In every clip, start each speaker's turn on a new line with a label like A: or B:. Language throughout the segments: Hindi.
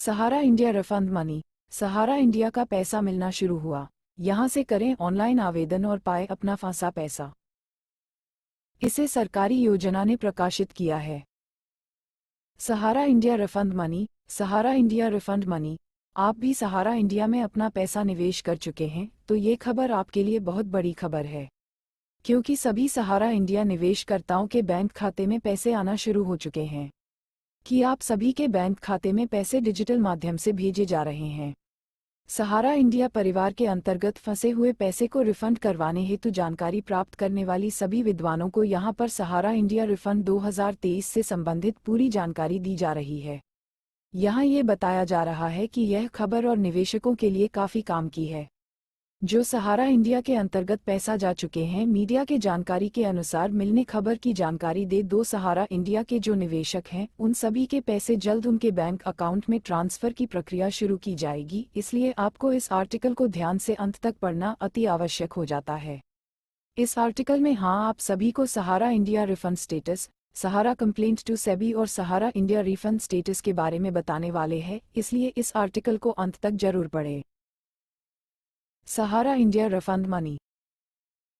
A: सहारा इंडिया रिफंड मनी। सहारा इंडिया का पैसा मिलना शुरू हुआ। यहां से करें ऑनलाइन आवेदन और पाए अपना फंसा पैसा। इसे सरकारी योजना ने प्रकाशित किया है। सहारा इंडिया रिफंड मनी। सहारा इंडिया रिफंड मनी। आप भी सहारा इंडिया में अपना पैसा निवेश कर चुके हैं तो ये खबर आपके लिए बहुत बड़ी खबर है, क्योंकि सभी सहारा इंडिया निवेशकर्ताओं के बैंक खाते में पैसे आना शुरू हो चुके हैं कि आप सभी के बैंक खाते में पैसे डिजिटल माध्यम से भेजे जा रहे हैं। सहारा इंडिया परिवार के अंतर्गत फंसे हुए पैसे को रिफंड करवाने हेतु जानकारी प्राप्त करने वाली सभी विद्वानों को यहां पर सहारा इंडिया रिफंड 2023 से संबंधित पूरी जानकारी दी जा रही है। यहां ये बताया जा रहा है कि यह खबर और निवेशकों के लिए काफी काम की है जो सहारा इंडिया के अंतर्गत पैसा जा चुके हैं। मीडिया के जानकारी के अनुसार मिलने खबर की जानकारी दे दो सहारा इंडिया के जो निवेशक हैं उन सभी के पैसे जल्द उनके बैंक अकाउंट में ट्रांसफर की प्रक्रिया शुरू की जाएगी, इसलिए आपको इस आर्टिकल को ध्यान से अंत तक पढ़ना अति आवश्यक हो जाता है। इस आर्टिकल में आप सभी को Sahara India refund status, Sahara complaint to SEBI और सहारा इंडिया रिफंड स्टेटस के बारे में बताने वाले हैं, इसलिए इस आर्टिकल को अंत तक जरूर पढ़ें। सहारा इंडिया रिफंड मनी।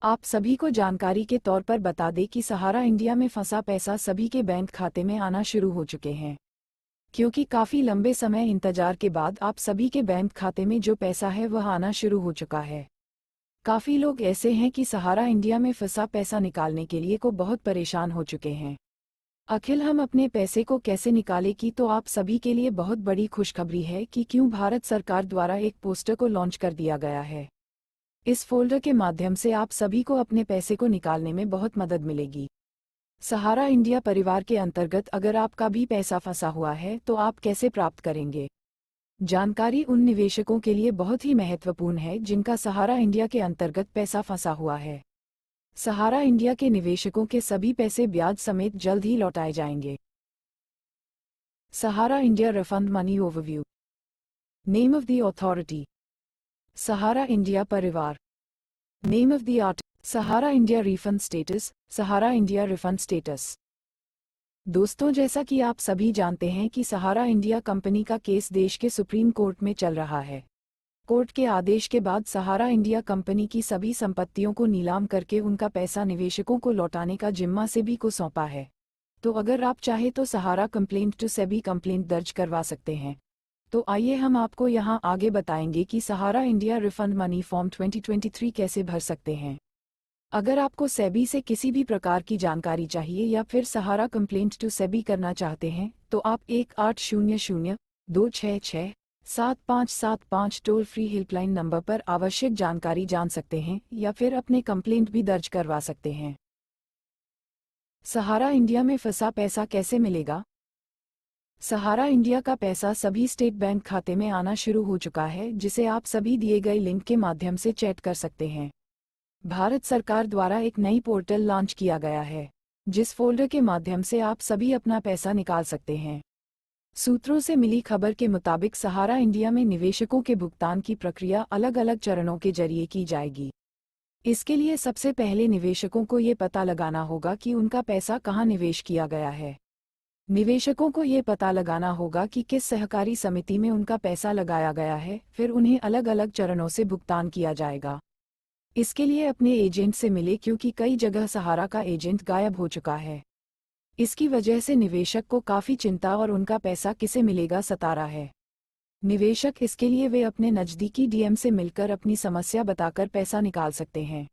A: आप सभी को जानकारी के तौर पर बता दें कि सहारा इंडिया में फंसा पैसा सभी के बैंक खाते में आना शुरू हो चुके हैं, क्योंकि काफी लंबे समय इंतजार के बाद आप सभी के बैंक खाते में जो पैसा है वह आना शुरू हो चुका है। काफी लोग ऐसे हैं कि सहारा इंडिया में फंसा पैसा निकालने के लिए को बहुत परेशान हो चुके हैं। अखिल हम अपने पैसे को कैसे निकालें की तो आप सभी के लिए बहुत बड़ी खुशखबरी है कि क्यों भारत सरकार द्वारा एक पोस्टर को लॉन्च कर दिया गया है। इस फोल्डर के माध्यम से आप सभी को अपने पैसे को निकालने में बहुत मदद मिलेगी। सहारा इंडिया परिवार के अंतर्गत अगर आपका भी पैसा फंसा हुआ है तो आप कैसे प्राप्त करेंगे? जानकारी उन निवेशकों के लिए बहुत ही महत्वपूर्ण है जिनका सहारा इंडिया के अंतर्गत पैसा फंसा हुआ है। सहारा इंडिया के निवेशकों के सभी पैसे ब्याज समेत जल्द ही लौटाए जाएंगे। Sahara India refund money overview. Name of the authority Sahara India Pariwar. Name of the art Sahara India refund status, Sahara India refund status. दोस्तों, जैसा कि आप सभी जानते हैं कि सहारा इंडिया कंपनी का केस देश के सुप्रीम कोर्ट में चल रहा है। कोर्ट के आदेश के बाद सहारा इंडिया कंपनी की सभी संपत्तियों को नीलाम करके उनका पैसा निवेशकों को लौटाने का जिम्मा सेबी को सौंपा है। तो अगर आप चाहे तो सहारा कंप्लेंट टू सेबी कंप्लेंट दर्ज करवा सकते हैं। तो आइए हम आपको यहां आगे बताएंगे कि Sahara India refund money form 2023 कैसे भर सकते हैं। अगर आपको सेबी से किसी भी प्रकार की जानकारी चाहिए या फिर सहारा कंप्लेंट टू सेबी करना चाहते हैं तो आप 1800-266-7575 टोल फ्री हेल्पलाइन नंबर पर आवश्यक जानकारी जान सकते हैं या फिर अपने कंप्लेंट भी दर्ज करवा सकते हैं। सहारा इंडिया में फंसा पैसा कैसे मिलेगा? सहारा इंडिया का पैसा सभी स्टेट बैंक खाते में आना शुरू हो चुका है, जिसे आप सभी दिए गए लिंक के माध्यम से चेक कर सकते हैं। भारत सरकार द्वारा एक नई पोर्टल लॉन्च किया गया है जिस फोल्डर के माध्यम से आप सभी अपना पैसा निकाल सकते हैं। सूत्रों से मिली खबर के मुताबिक सहारा इंडिया में निवेशकों के भुगतान की प्रक्रिया अलग अलग चरणों के जरिए की जाएगी। इसके लिए सबसे पहले निवेशकों को ये पता लगाना होगा कि उनका पैसा कहाँ निवेश किया गया है। निवेशकों को ये पता लगाना होगा कि किस सहकारी समिति में उनका पैसा लगाया गया है, फिर उन्हें अलग अलग चरणों से भुगतान किया जाएगा। इसके लिए अपने एजेंट से मिले, क्योंकि कई जगह सहारा का एजेंट गायब हो चुका है। इसकी वजह से निवेशक को काफी चिंता और उनका पैसा किसे मिलेगा सता रहा है। निवेशक इसके लिए वे अपने नजदीकी डीएम से मिलकर अपनी समस्या बताकर पैसा निकाल सकते हैं।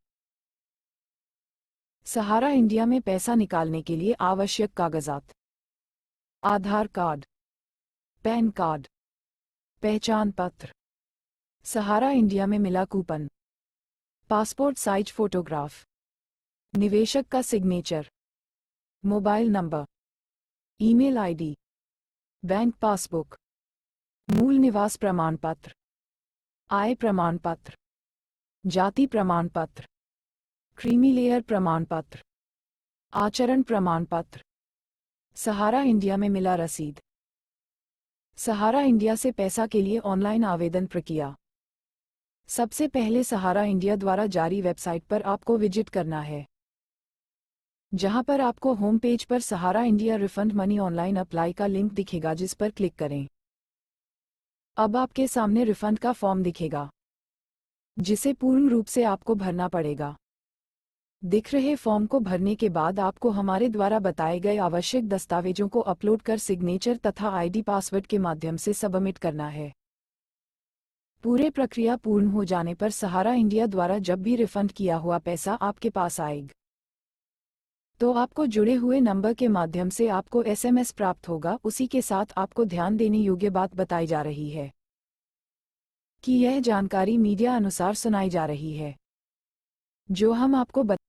A: सहारा इंडिया में पैसा निकालने के लिए आवश्यक कागजात: आधार कार्ड, पैन कार्ड, पहचान पत्र, सहारा इंडिया में मिला कूपन, पासपोर्ट साइज फोटोग्राफ, निवेशक का signature, mobile number, email ID, bank passbook, मूल निवास प्रमाण पत्र, आय प्रमाण पत्र, जाति प्रमाण पत्र, क्रीमी लेयर प्रमाण पत्र, आचरण प्रमाण पत्र, सहारा इंडिया में मिला रसीद। सहारा इंडिया से पैसा के लिए ऑनलाइन आवेदन प्रक्रिया। सबसे पहले सहारा इंडिया द्वारा जारी वेबसाइट पर आपको विजिट करना है, जहां पर आपको होम पेज पर Sahara India refund money online apply का लिंक दिखेगा, जिस पर क्लिक करें। अब आपके सामने रिफंड का फॉर्म दिखेगा, जिसे पूर्ण रूप से आपको भरना पड़ेगा। दिख रहे फॉर्म को भरने के बाद आपको हमारे द्वारा बताए गए आवश्यक दस्तावेजों को अपलोड कर सिग्नेचर तथा आईडी पासवर्ड के माध्यम से सबमिट करना है। पूरे प्रक्रिया पूर्ण हो जाने पर सहारा इंडिया द्वारा जब भी रिफंड किया हुआ पैसा आपके पास आएगा, तो आपको जुड़े हुए नंबर के माध्यम से आपको एसएमएस प्राप्त होगा। उसी के साथ आपको ध्यान देने योग्य बात बताई जा रही है कि यह जानकारी मीडिया अनुसार सुनाई जा रही है, जो हम आपको